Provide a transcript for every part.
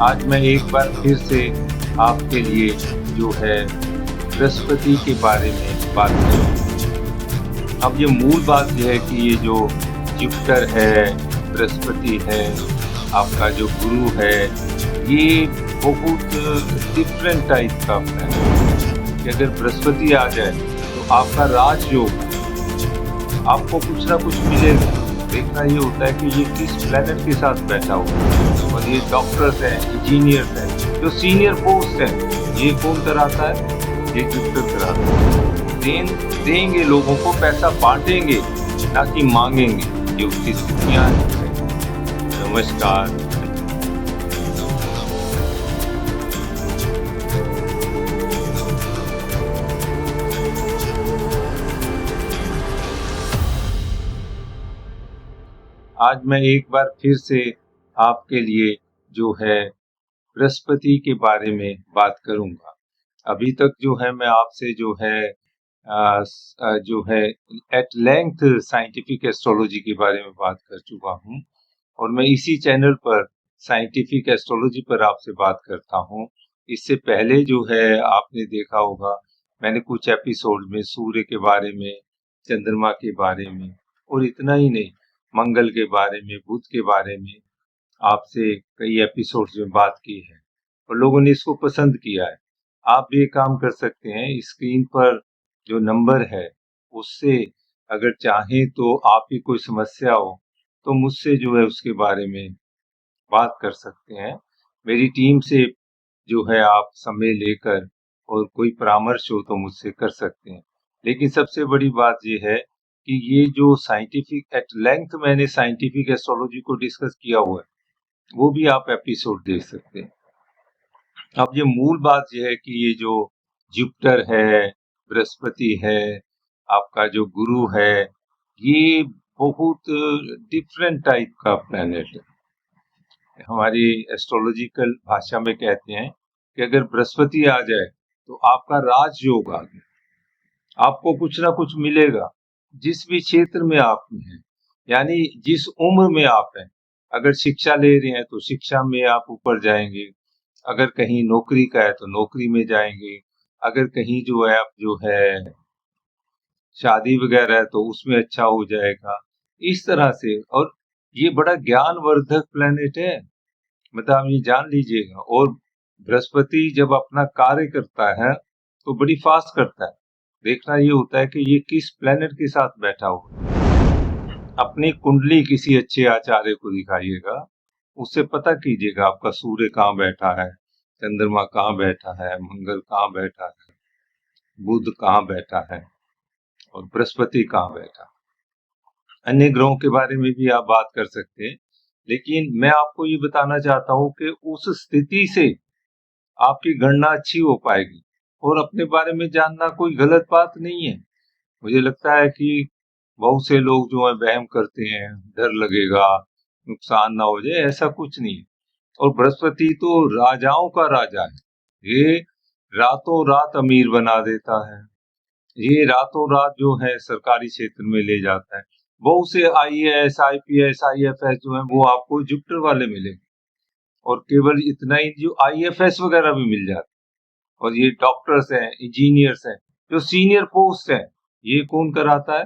आज मैं एक बार फिर से आपके लिए जो है बृहस्पति के बारे में बात करूँ। अब ये मूल बात ये है कि ये जो जुपिटर है, बृहस्पति है, आपका जो गुरु है, ये बहुत डिफरेंट टाइप का प्लैनेट है कि अगर बृहस्पति आ जाए तो आपका राजयोग, आपको कुछ ना कुछ मिलेगा। देखना ये होता है कि ये किस प्लैनेट के साथ बैठा हुआ है। और ये डॉक्टर्स हैं, इंजीनियर्स हैं, जो सीनियर पोस्ट हैं, ये कौन कराता है? ये जुपिटर कराता है। देंगे लोगों को, पैसा बांटेंगे ना कि मांगेंगे। ये उसकी स्थितियां हैं। नमस्कार। आज मैं एक बार फिर से आपके लिए जो है बृहस्पति के बारे में बात करूंगा। अभी तक जो है मैं आपसे जो है एट लेंथ साइंटिफिक एस्ट्रोलॉजी के बारे में बात कर चुका हूं, और मैं इसी चैनल पर साइंटिफिक एस्ट्रोलॉजी पर आपसे बात करता हूं। इससे पहले जो है आपने देखा होगा, मैंने कुछ एपिसोड में सूर्य के बारे में, चंद्रमा के बारे में, और इतना ही नहीं, मंगल के बारे में, बुध के बारे में आपसे कई एपिसोड्स में बात की है, और लोगों ने इसको पसंद किया है। आप भी एक काम कर सकते हैं, स्क्रीन पर जो नंबर है उससे अगर चाहें तो आप ही कोई समस्या हो तो मुझसे जो है उसके बारे में बात कर सकते हैं। मेरी टीम से जो है आप समय लेकर और कोई परामर्श हो तो मुझसे कर सकते हैं। लेकिन सबसे बड़ी बात ये है कि ये जो साइंटिफिक एट लेंथ मैंने साइंटिफिक एस्ट्रोलॉजी को डिस्कस किया हुआ है, वो भी आप एपिसोड देख सकते हैं। अब ये मूल बात ये है कि ये जो जुपिटर है, बृहस्पति है, आपका जो गुरु है, ये बहुत डिफरेंट टाइप का प्लैनेट है। हमारी एस्ट्रोलॉजिकल भाषा में कहते हैं कि अगर बृहस्पति आ जाए तो आपका राजयोग आ गया, आपको कुछ ना कुछ मिलेगा जिस भी क्षेत्र में आप हैं, यानी जिस उम्र में आप हैं। अगर शिक्षा ले रहे हैं तो शिक्षा में आप ऊपर जाएंगे, अगर कहीं नौकरी का है तो नौकरी में जाएंगे, अगर कहीं जो है आप जो है शादी वगैरह है तो उसमें अच्छा हो जाएगा, इस तरह से। और ये बड़ा ज्ञानवर्धक प्लेनेट है, मतलब आप ये जान लीजिएगा। और बृहस्पति जब अपना कार्य करता है तो बड़ी फास्ट करता है। देखना ये होता है कि ये किस प्लेनेट के साथ बैठा हुआ है। अपनी कुंडली किसी अच्छे आचार्य को दिखाइएगा, उससे पता कीजिएगा आपका सूर्य कहाँ बैठा है, चंद्रमा कहाँ बैठा है, मंगल कहाँ बैठा है, बुध कहाँ बैठा है, और बृहस्पति कहाँ बैठा है। अन्य ग्रहों के बारे में भी आप बात कर सकते हैं, लेकिन मैं आपको ये बताना चाहता हूँ कि उस स्थिति से आपकी गणना अच्छी हो पाएगी। और अपने बारे में जानना कोई गलत बात नहीं है। मुझे लगता है कि बहुत से लोग जो है वहम करते हैं, डर लगेगा, नुकसान ना हो जाए, ऐसा कुछ नहीं है। और बृहस्पति तो राजाओं का राजा है। ये रातों रात अमीर बना देता है, ये रातों रात जो है सरकारी क्षेत्र में ले जाता है। बहुत से आईएएस, आईपीएस, आईएफएस जो है वो आपको जुपिटर वाले मिलेंगे। और केवल इतना ही, जो आईएफएस वगैरह भी मिल जाते हैं। और ये डॉक्टर्स हैं, इंजीनियर्स हैं, जो सीनियर पोस्ट हैं, ये कौन कराता है?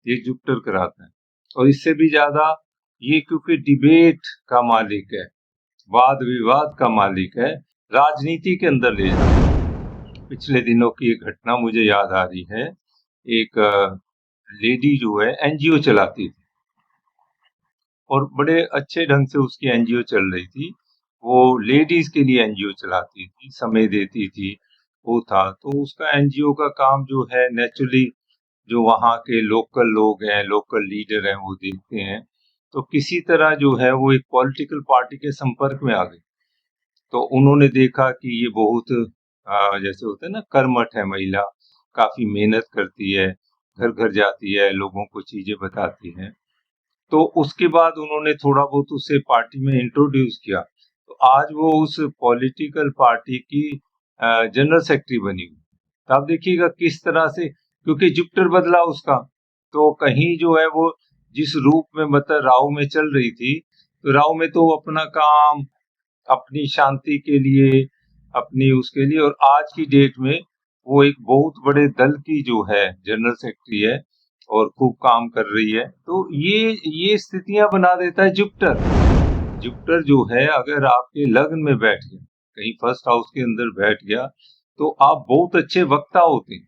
ये जुपिटर कराता है। और इससे भी ज्यादा ये क्योंकि डिबेट का मालिक है, वाद विवाद का मालिक है, राजनीति के अंदर ले जाता है। पिछले दिनों की एक घटना मुझे याद आ रही है। एक लेडी जो है एनजीओ चलाती थी, और बड़े अच्छे ढंग से उसकी एनजीओ चल रही थी। वो लेडीज के लिए एनजीओ चलाती थी, समय देती थी, वो था। तो उसका एनजीओ का काम जो है नेचुरली जो वहाँ के लोकल लोग हैं, लोकल लीडर हैं, वो देखते हैं। तो किसी तरह जो है वो एक पॉलिटिकल पार्टी के संपर्क में आ गई। तो उन्होंने देखा कि ये बहुत जैसे होता है ना, कर्मठ है महिला, काफी मेहनत करती है, घर घर जाती है, लोगों को चीजें बताती है। तो उसके बाद उन्होंने थोड़ा बहुत उसे पार्टी में इंट्रोड्यूस किया। तो आज वो उस पॉलिटिकल पार्टी की जनरल सेक्रेटरी बनी हुई। तो आप देखिएगा किस तरह से, क्योंकि जुपिटर बदला उसका। तो कहीं जो है वो जिस रूप में मतलब राहु में चल रही थी, तो राहु में तो वो अपना काम अपनी शांति के लिए, अपनी उसके लिए, और आज की डेट में वो एक बहुत बड़े दल की जो है जनरल सेक्रेटरी है और खूब काम कर रही है। तो ये स्थितियां बना देता है जुपिटर। जुपिटर जो है अगर आपके लग्न में बैठ गया, कहीं फर्स्ट हाउस के अंदर बैठ गया, तो आप बहुत अच्छे वक्ता होते हैं।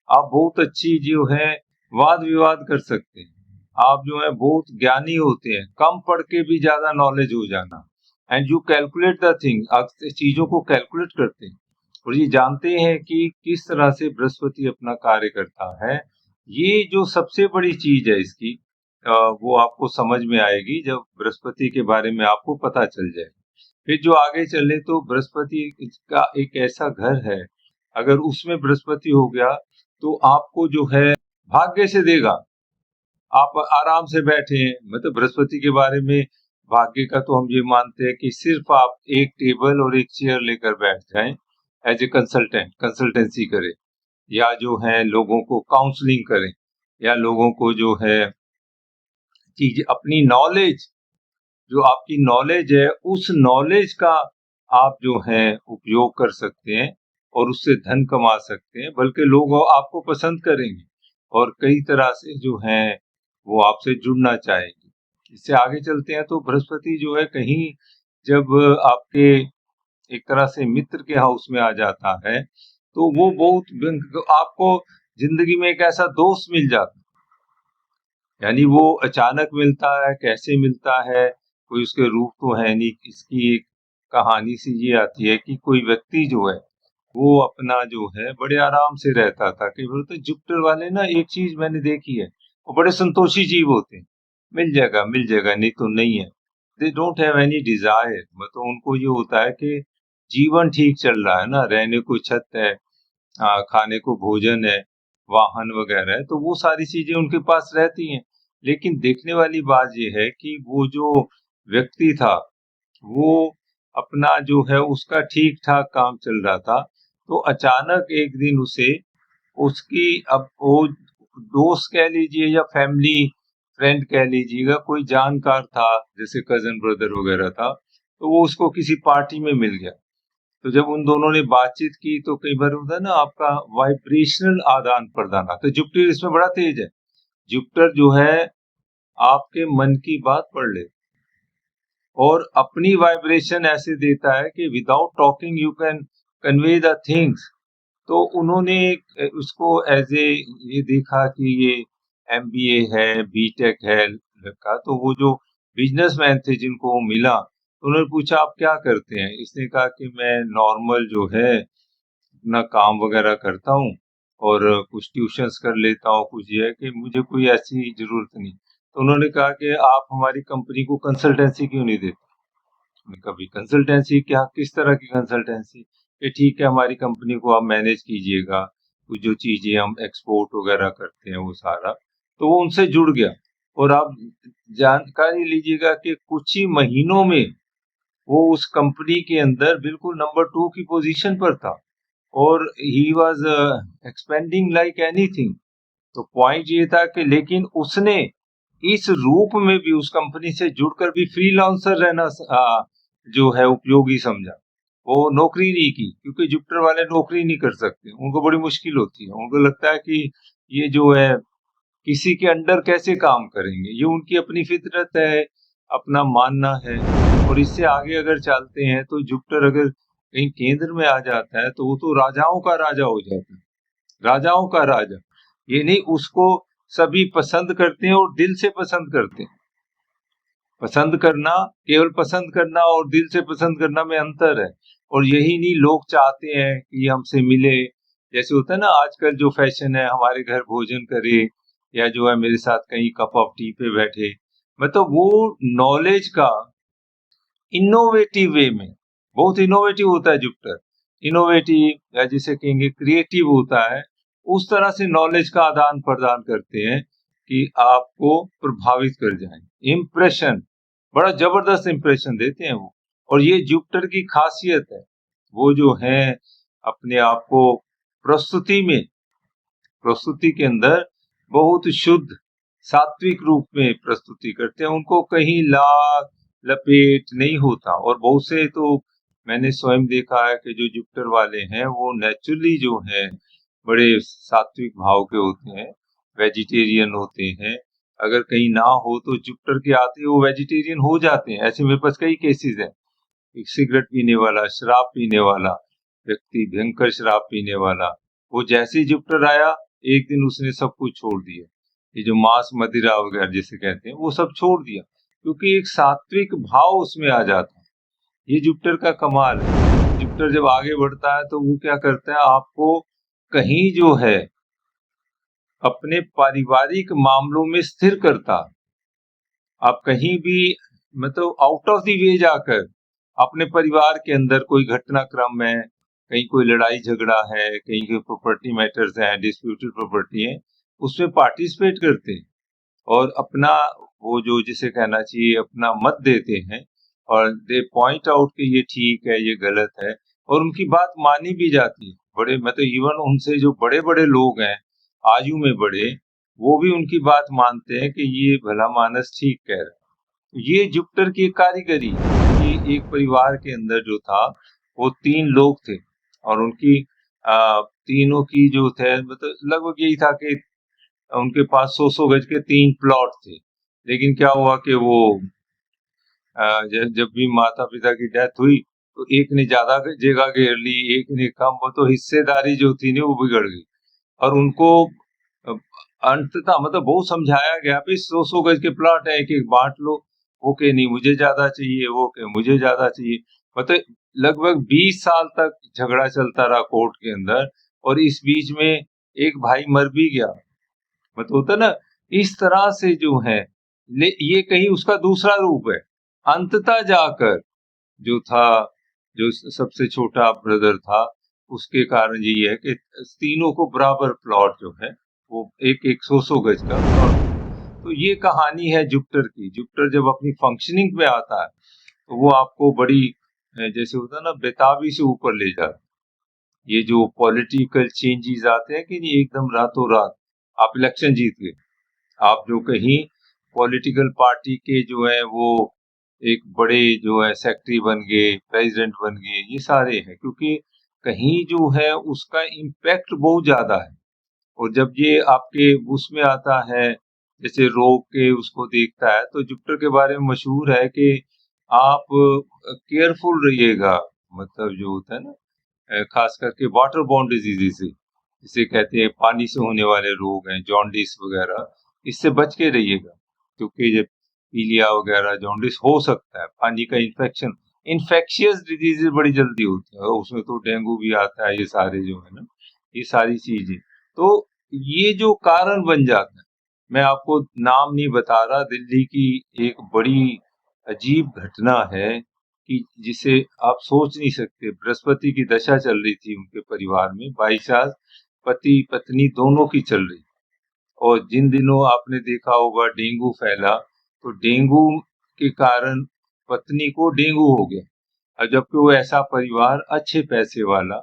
आप बहुत अच्छी जो है वाद विवाद कर सकते हैं। आप जो है बहुत ज्ञानी होते हैं, कम पढ़ के भी ज्यादा नॉलेज हो जाना। And you calculate the thing, आप चीजों को कैलकुलेट करते हैं और ये जानते हैं कि किस तरह से बृहस्पति अपना कार्य करता है। ये जो सबसे बड़ी चीज है इसकी, वो आपको समझ में आएगी जब बृहस्पति के बारे में आपको पता चल जाए। फिर जो आगे चले तो बृहस्पति का एक ऐसा घर है, अगर उसमें बृहस्पति हो गया तो आपको जो है भाग्य से देगा। आप आराम से बैठे हैं, मतलब बृहस्पति के बारे में भाग्य का तो हम ये मानते हैं कि सिर्फ आप एक टेबल और एक चेयर लेकर बैठ जाएं, एज ए कंसल्टेंट कंसल्टेंसी करें, या जो है लोगों को काउंसलिंग करें, या लोगों को जो है चीज अपनी नॉलेज, जो आपकी नॉलेज है उस नॉलेज का आप जो है उपयोग कर सकते हैं और उससे धन कमा सकते हैं, बल्कि लोग आपको पसंद करेंगे और कई तरह से जो है वो आपसे जुड़ना चाहेंगे। इससे आगे चलते हैं तो बृहस्पति जो है कहीं जब आपके एक तरह से मित्र के हाउस में आ जाता है तो वो बहुत आपको जिंदगी में एक ऐसा दोस्त मिल जाता है। यानी वो अचानक मिलता है, कैसे मिलता है, कोई उसके रूप तो है नहीं। इसकी एक कहानी सी ये आती है कि कोई व्यक्ति जो है वो अपना जो है बड़े आराम से रहता था। कई बार तो जुपिटर वाले ना, एक चीज मैंने देखी है, वो बड़े संतोषी जीव होते हैं। मिल जाएगा, नहीं तो नहीं है। They don't have any desire, मतलब उनको ये होता है कि जीवन ठीक चल रहा है ना, रहने को छत है, खाने को भोजन है, वाहन वगैरह है, तो वो सारी चीजें उनके पास रहती हैं। लेकिन देखने वाली बात ये है कि वो जो व्यक्ति था वो अपना जो है उसका ठीक ठाक काम चल रहा था, तो अचानक एक दिन उसे उसकी, अब वो दोस्त कह लीजिए या फैमिली फ्रेंड कह लीजिएगा, कोई जानकार था जैसे कजन ब्रदर वगैरह था, तो वो उसको किसी पार्टी में मिल गया। तो जब उन दोनों ने बातचीत की तो कई बार होता है ना आपका वाइब्रेशनल आदान प्रदान, तो जुपिटर इसमें बड़ा तेज है। जुपिटर जो है आपके मन की बात पढ़ ले और अपनी वाइब्रेशन ऐसे देता है कि without talking you can convey the things. तो उन्होंने उसको एज ए ये देखा कि ये एमबीए है, बीटेक है लड़का, तो वो जो बिजनेसमैन थे जिनको वो मिला, तो उन्होंने पूछा आप क्या करते हैं। इसने कहा कि मैं नॉर्मल जो है अपना काम वगैरह करता हूँ और कुछ ट्यूशंस कर लेता हूँ, कुछ ये है कि मुझे कोई ऐसी जरूरत नहीं। तो उन्होंने कहा कि आप हमारी कंपनी को कंसल्टेंसी क्यों नहीं देते। मैंने कहा, भाई कंसल्टेंसी क्या, किस तरह की कंसल्टेंसी। कि ठीक है हमारी कंपनी को आप मैनेज कीजिएगा, कुछ जो चीजें हम एक्सपोर्ट वगैरह करते हैं वो सारा। तो वो उनसे जुड़ गया और आप जानकारी लीजिएगा कि कुछ ही महीनों में वो उस कंपनी के अंदर बिल्कुल नंबर 2 की पोजीशन पर था और he was expanding like anything. तो पॉइंट ये था कि लेकिन उसने इस रूप में भी उस कंपनी से जुड़कर भी फ्रीलांसर रहना जो है उपयोगी समझा। वो नौकरी नहीं की, क्योंकि जुपिटर वाले नौकरी नहीं कर सकते, उनको बड़ी मुश्किल होती है। उनको लगता है कि ये जो है किसी के अंडर कैसे काम करेंगे, ये उनकी अपनी फितरत है, अपना मानना है। और इससे आगे अगर चलते हैं तो जुपिटर अगर कहीं केंद्र में आ जाता है तो वो तो राजाओं का राजा हो जाता है, राजाओं का राजा। ये नहीं, उसको सभी पसंद करते हैं और दिल से पसंद करते हैं। पसंद करना, केवल पसंद करना और दिल से पसंद करना में अंतर है। और यही नहीं, लोग चाहते हैं कि हमसे मिले। जैसे होता है ना आजकल जो फैशन है, हमारे घर भोजन करे या जो है मेरे साथ कहीं कप ऑफ टी पे बैठे, मतलब वो नॉलेज का इनोवेटिव वे में, बहुत इनोवेटिव होता है जुपिटर, इनोवेटिव या जिसे कहेंगे क्रिएटिव होता है। उस तरह से नॉलेज का आदान प्रदान करते हैं कि आपको प्रभावित कर जाएं। इम्प्रेशन, बड़ा जबरदस्त इम्प्रेशन देते हैं वो। और ये जुपिटर की खासियत है, वो जो है अपने आप को प्रस्तुति में, प्रस्तुति के अंदर बहुत शुद्ध सात्विक रूप में प्रस्तुति करते हैं। उनको कहीं लाख लपेट नहीं होता। और बहुत से तो मैंने स्वयं देखा है कि जो जुपिटर वाले हैं वो नेचुरली जो है बड़े सात्विक भाव के होते हैं, वेजिटेरियन होते हैं। अगर कहीं ना हो तो जुपिटर के आते ही वो वेजिटेरियन हो जाते हैं। ऐसे मेरे पास कई केसेस हैं। एक सिगरेट पीने वाला, शराब पीने वाला व्यक्ति, भयंकर शराब पीने वाला, वो जैसे ही जुपिटर आया एक दिन उसने सब कुछ छोड़ दिया। ये जो मांस मदिरा वगैरह जिसे कहते हैं वो सब छोड़ दिया, क्योंकि एक सात्विक भाव उसमें आ जाता है। ये जुपिटर का कमाल है। जुपिटर जब आगे बढ़ता है तो वो क्या करता है, आपको कहीं जो है अपने पारिवारिक मामलों में स्थिर करता। आप कहीं भी मतलब आउट ऑफ द वे जाकर अपने परिवार के अंदर कोई घटनाक्रम है, कहीं कोई लड़ाई झगड़ा है, कहीं कोई प्रॉपर्टी मैटर्स हैं, डिस्प्यूटेड प्रॉपर्टी है, उसमें पार्टिसिपेट करते हैं और अपना वो जो जिसे कहना चाहिए अपना मत देते हैं और दे पॉइंट आउट कि ये ठीक है, ये गलत है, और उनकी बात मानी भी जाती है। बड़े मतलब इवन उनसे जो बड़े बड़े लोग हैं, आयु में बड़े, वो भी उनकी बात मानते हैं कि ये भला मानस ठीक कह रहा है। ये जुपिटर की एक कारीगरी कि एक परिवार के अंदर जो था वो 3 लोग थे और उनकी तीनों की जो थे मतलब लगभग यही था कि उनके पास 100 गज के 3 प्लॉट थे। लेकिन क्या हुआ कि वो जब भी माता पिता की डेथ हुई तो एक ने ज्यादा जगह घेर ली, एक ने कम, वो तो हिस्सेदारी जो थी ना वो बिगड़ गई। और उनको अ, अंततः मतलब बहुत समझाया गया भाई 100 गज के प्लॉट है, एक एक बांट लो। वो के नहीं मुझे ज्यादा चाहिए, वो के मुझे ज्यादा चाहिए। मतलब लगभग 20 साल तक झगड़ा चलता रहा कोर्ट के अंदर। और इस बीच में एक भाई मर भी गया। मतलब होता ना, इस तरह से जो है ये कहीं उसका दूसरा रूप है। अंततः जाकर जो था, जो सबसे छोटा ब्रदर था, उसके कारण यही है कि तीनों को बराबर प्लॉट जो है वो एक एक 100 गज का प्लॉट। तो ये कहानी है जुपिटर की। जुपिटर जब अपनी फंक्शनिंग पे आता है तो वो आपको बड़ी जैसे होता है ना बेताबी से ऊपर ले जाता है। ये जो पॉलिटिकल चेंजेस आते हैं कि नहीं एकदम रातों रात आप इलेक्शन जीत गए, आप जो कहीं पॉलिटिकल पार्टी के जो है वो एक बड़े जो है सेक्रेटरी बन गए, प्रेसिडेंट बन गए, ये सारे हैं क्योंकि कहीं जो है उसका इम्पैक्ट बहुत ज्यादा है। और जब ये आपके उसमें आता है जैसे रोग के उसको देखता है, तो जुपिटर के बारे में मशहूर है कि आप केयरफुल रहिएगा। मतलब जो होता है ना खास करके वाटर बॉर्न डिजीजेस से, जिसे कहते हैं पानी से होने वाले रोग हैं, जॉन्डिस वगैरह, इससे बच के रहिएगा। क्योंकि जब पीलिया वगैरह जॉन्डिस हो सकता है, पानी का इन्फेक्शन, इन्फेक्शियस डिजीजेस बड़ी जल्दी होती है, और उसमें तो डेंगू भी आता है, ये सारे जो है ना, ये सारी चीजें। तो ये जो कारण बन जाता है, मैं आपको नाम नहीं बता रहा, दिल्ली की एक बड़ी अजीब घटना है कि जिसे आप सोच नहीं सकते। बृहस्पति की दशा चल रही थी उनके परिवार में, बाई चांस पति पत्नी दोनों की चल रही। और जिन दिनों आपने देखा होगा डेंगू फैला, तो डेंगू के कारण पत्नी को डेंगू हो गया। और जबकि वो ऐसा परिवार अच्छे पैसे वाला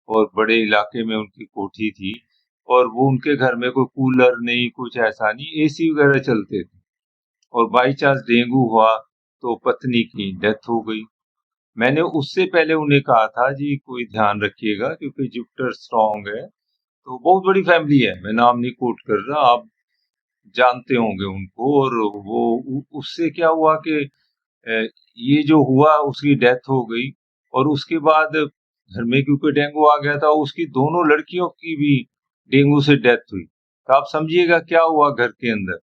और बड़े इलाके में उनकी कोठी थी, और वो उनके घर में कोई कूलर नहीं, कुछ ऐसा नहीं, एसी वगैरह चलते थे। और बाई चांस डेंगू हुआ तो पत्नी की डेथ हो गई। मैंने उससे पहले उन्हें कहा था जी कोई ध्यान रखिएगा क्योंकि जुपिटर स्ट्रांग है। तो बहुत बड़ी फैमिली है, मैं नाम नहीं कोट कर रहा, आप जानते होंगे उनको। और वो उससे क्या हुआ कि अ, ये जो हुआ उसकी डेथ हो गई। और उसके बाद घर में क्योंकि डेंगू आ गया था, उसकी दोनों लड़कियों की भी डेंगू से डेथ हुई। तो आप समझिएगा क्या हुआ घर के अंदर।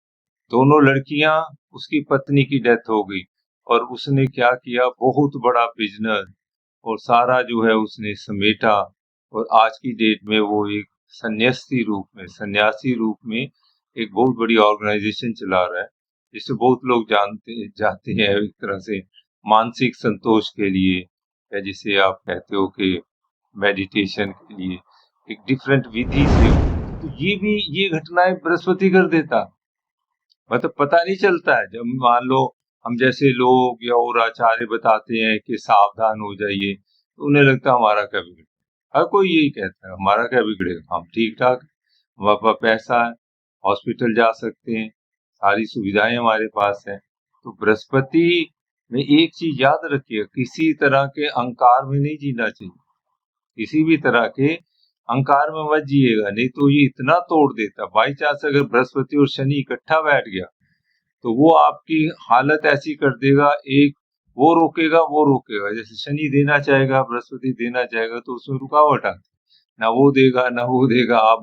दोनों लड़कियां, उसकी पत्नी की डेथ हो गई। और उसने क्या किया, बहुत बड़ा बिजनेस और सारा जो है उसने समेटा। और आज की डेट में वो एक सन्यासी रूप में एक बहुत बड़ी ऑर्गेनाइजेशन चला रहा है, जिसे बहुत लोग जानते जाते हैं एक तरह से मानसिक संतोष के लिए, या जिसे आप कहते हो कि मेडिटेशन के लिए एक डिफरेंट विधि से। तो ये घटनाएं बृहस्पति कर देता। मतलब पता नहीं चलता है। जब मान लो हम जैसे लोग या और आचार्य बताते हैं कि सावधान हो जाइए, तो उन्हें लगता है हमारा क्या बिगड़ेगा। हर कोई यही कहता है हमारा क्या बिगड़ेगा, हम ठीक ठाक, हमारे पास पैसा है, हॉस्पिटल जा सकते हैं, सारी सुविधाएं हमारे पास है। तो बृहस्पति में एक चीज याद रखिए, किसी तरह के अहंकार में नहीं जीना चाहिए, किसी भी तरह के अहंकार में मत जिएगा, नहीं तो ये इतना तोड़ देता। बाई चांस अगर बृहस्पति और शनि इकट्ठा बैठ गया तो वो आपकी हालत ऐसी कर देगा, एक वो रोकेगा, जैसे शनि देना चाहेगा, बृहस्पति देना चाहेगा, तो उसमें रुकावट आती, ना वो देगा ना वो देगा, आप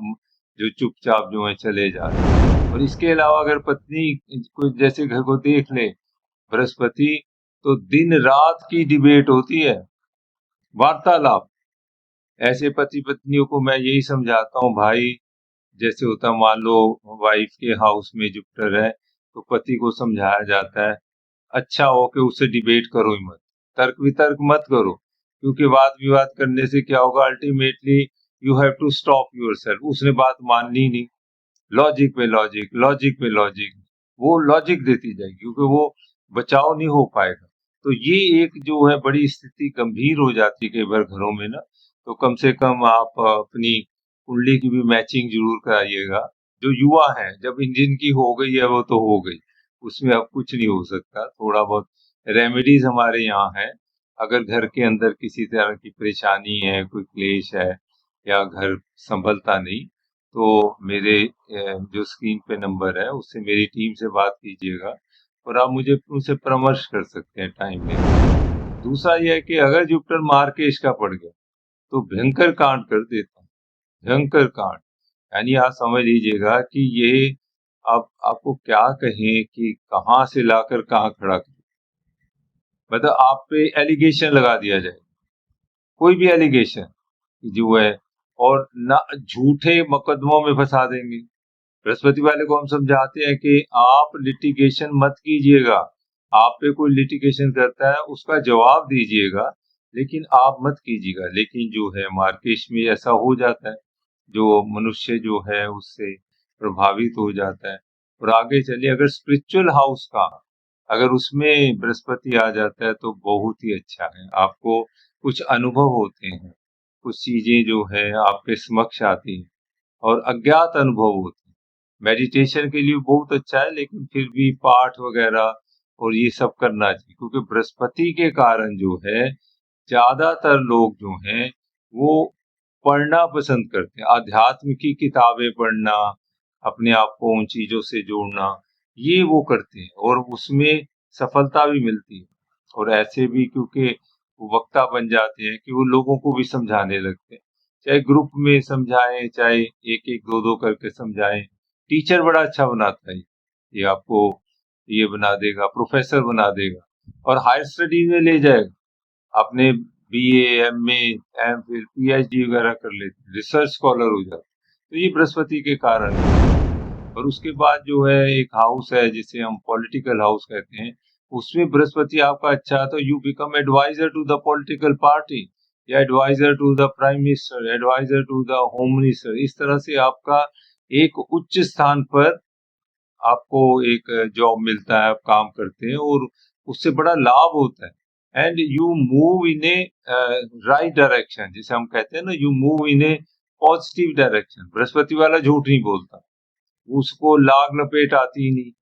जो चुपचाप जो है चले जा रहे हैं। और इसके अलावा अगर पत्नी को जैसे घर को देख ले बृहस्पति, तो दिन रात की डिबेट होती है, वार्तालाप। ऐसे पति पत्नियों को मैं यही समझाता हूँ भाई, जैसे होता है मान लो वाइफ के हाउस में जुपिटर है, तो पति को समझाया जाता है अच्छा हो कि उससे डिबेट करो ही मत, तर्क वितर्क मत करो, क्योंकि वाद विवाद करने से क्या होगा, ultimately you have to stop yourself. उसने बात माननी नहीं, लॉजिक पे लॉजिक, लॉजिक पे लॉजिक, वो लॉजिक देती जाएगी, क्योंकि वो बचाव नहीं हो पाएगा। तो ये एक जो है बड़ी स्थिति गंभीर हो जाती है कई बार घरों में ना। तो कम से कम आप अपनी कुंडली की भी मैचिंग जरूर कराइएगा। जो युवा है, जब इंजन की हो गई है वो तो हो गई, उसमें अब कुछ नहीं हो सकता। थोड़ा बहुत रेमेडीज हमारे यहाँ है, अगर घर के अंदर किसी तरह की परेशानी है, कोई क्लेश है या घर संभलता नहीं, तो मेरे जो स्क्रीन पे नंबर है उससे मेरी टीम से बात कीजिएगा और आप मुझे उनसे परामर्श कर सकते हैं टाइम में। दूसरा यह है कि अगर जुपिटर मार्केश का पड़ गया तो भयंकर कांड कर देता है, भयंकर कांड। यानी आप समझ लीजिएगा कि ये अब आपको क्या कहें कि कहाँ से लाकर कहाँ खड़ा कर, मतलब आप पे एलिगेशन लगा दिया जाए, कोई भी एलिगेशन जो है, और ना झूठे मुकदमों में फंसा देंगे। बृहस्पति वाले को हम समझाते हैं कि आप लिटिगेशन मत कीजिएगा, आप पे कोई लिटिगेशन करता है उसका जवाब दीजिएगा, लेकिन आप मत कीजिएगा। लेकिन जो है मार्केश में ऐसा हो जाता है, जो मनुष्य जो है उससे प्रभावित हो जाता है। और आगे चलिए, अगर स्पिरिचुअल हाउस का अगर उसमें बृहस्पति आ जाता है तो बहुत ही अच्छा है, आपको कुछ अनुभव होते हैं, कुछ चीजें जो है आपके समक्ष आती हैं और अज्ञात अनुभव होते हैं। मेडिटेशन के लिए बहुत अच्छा है, लेकिन फिर भी पाठ वगैरह और ये सब करना चाहिए, क्योंकि बृहस्पति के कारण जो है ज्यादातर लोग जो हैं वो पढ़ना पसंद करते हैं, आध्यात्म की किताबें पढ़ना, अपने आप को उन चीजों से जोड़ना, ये वो करते हैं और उसमें सफलता भी मिलती है। और ऐसे भी क्योंकि वो वक्ता बन जाते हैं कि वो लोगों को भी समझाने लगते हैं, चाहे ग्रुप में समझाएं, चाहे एक एक दो दो करके समझाएं। टीचर बड़ा अच्छा बनाता है, ये आपको ये बना देगा, प्रोफेसर बना देगा और हायर स्टडी में ले जाएगा। आपने बीए, एमए, एमफिल, पीएचडी वगैरह कर लेते हैं, रिसर्च स्कॉलर हो जाते हैं। तो ये बृहस्पति के कारण है। और उसके बाद जो है एक हाउस है जिसे हम पॉलिटिकल हाउस कहते हैं, उसमें बृहस्पति आपका अच्छा है तो you become adviser to the political party, या adviser to the prime minister, adviser to the home minister. इस तरह से आपका एक उच्च स्थान पर आपको एक जॉब मिलता है, आप काम करते हैं और उससे बड़ा लाभ होता है। And you move in A right direction, जिसे हम कहते हैं ना, you move in A positive direction. Brihaspati वाला झूठ नहीं बोलता, उसको लाग लपेट आती ही नहीं,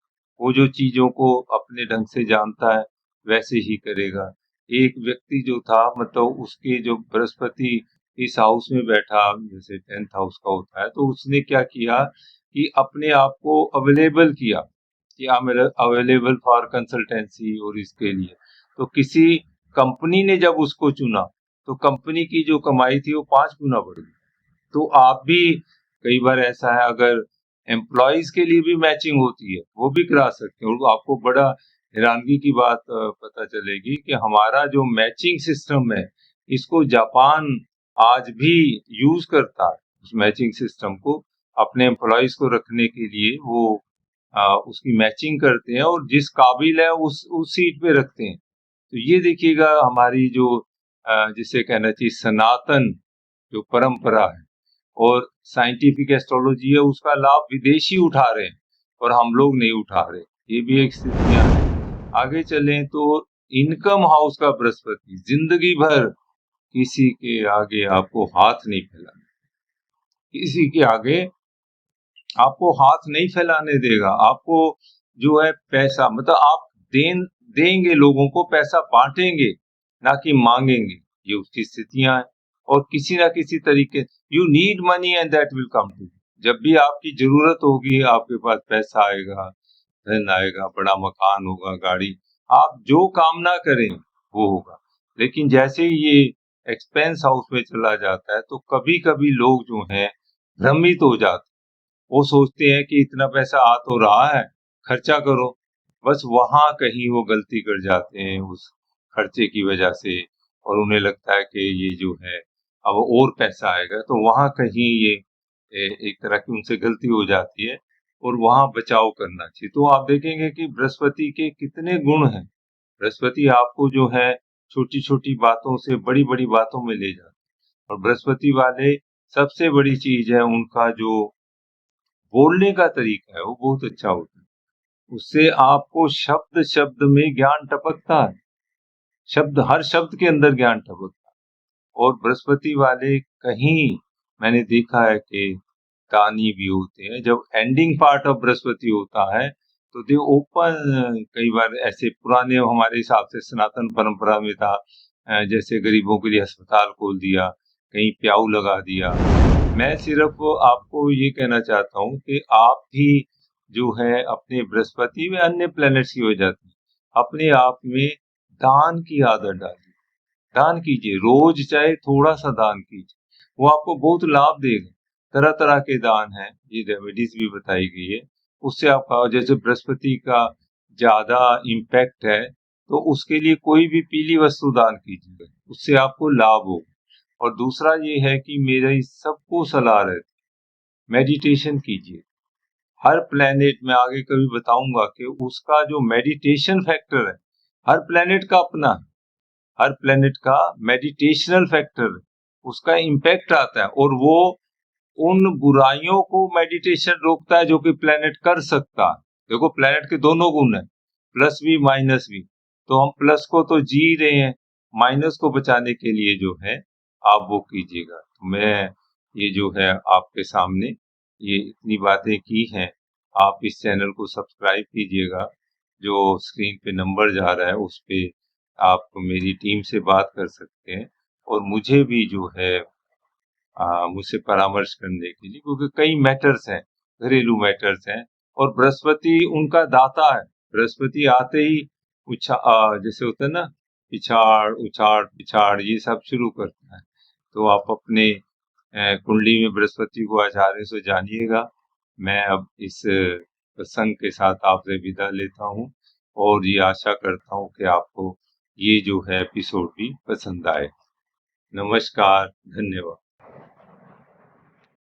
वो जो चीजों को अपने ढंग से जानता है वैसे ही करेगा। एक व्यक्ति जो था, मतलब उसके जो बृहस्पति इस हाउस में बैठा, जैसे 10th हाउस का होता है, तो उसने क्या किया कि अपने आप को अवेलेबल किया कि I am available for consultancy और इसके लिए। तो किसी कंपनी ने जब उसको चुना तो कंपनी की जो कमाई थी वो 5 गुना बढ़ गई। तो आप भी, कई बार ऐसा है, अगर एम्प्लॉयज के लिए भी मैचिंग होती है वो भी करा सकते हैं। और आपको बड़ा हैरानगी की बात पता चलेगी कि हमारा जो मैचिंग सिस्टम है, इसको जापान आज भी यूज करता है। उस मैचिंग सिस्टम को अपने एम्प्लॉयज को रखने के लिए वो उसकी मैचिंग करते हैं और जिस काबिल है उस सीट पे रखते हैं। तो ये देखिएगा हमारी जो जिसे कहना चाहिए सनातन जो परंपरा है और साइंटिफिक एस्ट्रोलॉजी है, उसका लाभ विदेशी उठा रहे हैं और हम लोग नहीं उठा रहे। ये भी एक स्थितियां हैं। आगे चलें तो इनकम हाउस का बृहस्पति जिंदगी भर किसी के आगे आपको हाथ नहीं फैलाना, किसी के आगे आपको हाथ नहीं फैलाने देगा। आपको जो है पैसा, मतलब आप देंगे लोगों को, पैसा बांटेंगे, ना कि मांगेंगे। ये उसकी स्थितियां हैं। और किसी ना किसी तरीके, you need money and that will come to. जब भी आपकी जरूरत होगी, आपके पास पैसा आएगा, धन आएगा, बड़ा मकान होगा, गाड़ी, आप जो कामना करें वो होगा। लेकिन जैसे ही ये एक्सपेंस हाउस में चला जाता है, तो कभी कभी लोग जो हैं भ्रमित हो जाते हैं। वो सोचते हैं कि इतना पैसा आ तो रहा है, खर्चा करो। बस वहां कहीं वो गलती कर जाते हैं उस खर्चे की वजह से, और उन्हें लगता है कि ये जो है अब और पैसा आएगा, तो वहां कहीं ये एक तरह की उनसे गलती हो जाती है, और वहां बचाव करना चाहिए। तो आप देखेंगे कि बृहस्पति के कितने गुण हैं। बृहस्पति आपको जो है छोटी छोटी बातों से बड़ी बड़ी बातों में ले जाता है। और बृहस्पति वाले, सबसे बड़ी चीज है उनका जो बोलने का तरीका है, वो बहुत अच्छा होता है। उससे आपको शब्द शब्द में ज्ञान टपकता है। शब्द, हर शब्द के अंदर ज्ञान टपकता है। और बृहस्पति वाले कहीं मैंने देखा है कि दानी भी होते हैं। जब एंडिंग पार्ट ऑफ बृहस्पति होता है, तो दे ओपन, कई बार ऐसे पुराने हमारे हिसाब से सनातन परंपरा में था, जैसे गरीबों के लिए अस्पताल खोल दिया, कहीं प्याऊ लगा दिया। मैं सिर्फ आपको ये कहना चाहता हूँ कि आप भी जो है अपने बृहस्पति में अन्य प्लैनेट्स की वजह से अपने आप में दान की आदत डालिए। दान कीजिए, रोज चाहे थोड़ा सा दान कीजिए, वो आपको बहुत लाभ देगा। तरह तरह के दान हैं, ये रेमेडीज भी बताई गई है। उससे आपका, जैसे बृहस्पति का ज्यादा इम्पैक्ट है, तो उसके लिए कोई भी पीली वस्तु दान कीजिए, उससे आपको लाभ होगा। और दूसरा ये है कि मेरी सबको सलाह रहती है, मेडिटेशन कीजिए। हर प्लेनेट में आगे कभी बताऊंगा कि उसका जो मेडिटेशन फैक्टर है, हर प्लेनेट का अपना है। हर प्लेनेट का मेडिटेशनल फैक्टर, उसका इम्पैक्ट आता है, और वो उन बुराइयों को मेडिटेशन रोकता है जो कि प्लेनेट कर सकता है। देखो, प्लेनेट के दोनों गुण हैं, प्लस भी माइनस भी। तो हम प्लस को तो जी रहे हैं, माइनस को बचाने के लिए जो है आप वो कीजिएगा। तो मैं ये जो है आपके सामने ये इतनी बातें की हैं। आप इस चैनल को सब्सक्राइब कीजिएगा। जो स्क्रीन पे नंबर जा रहा है उस पे आप मेरी टीम से बात कर सकते हैं, और मुझे भी जो है मुझसे परामर्श करने के लिए, क्योंकि कई मैटर्स हैं, घरेलू मैटर्स हैं। और बृहस्पति उनका दाता है। बृहस्पति आते ही जैसे होता है ना, पिछाड़ उछाड़ पिछाड़, ये सब शुरू करता है। तो आप अपने कुंडली में बृहस्पति को आचार्य से जानिएगा। मैं अब इस प्रसंग के साथ आपसे विदा लेता हूँ, और ये आशा करता हूँ कि आपको ये जो है एपिसोड भी पसंद आए। नमस्कार, धन्यवाद।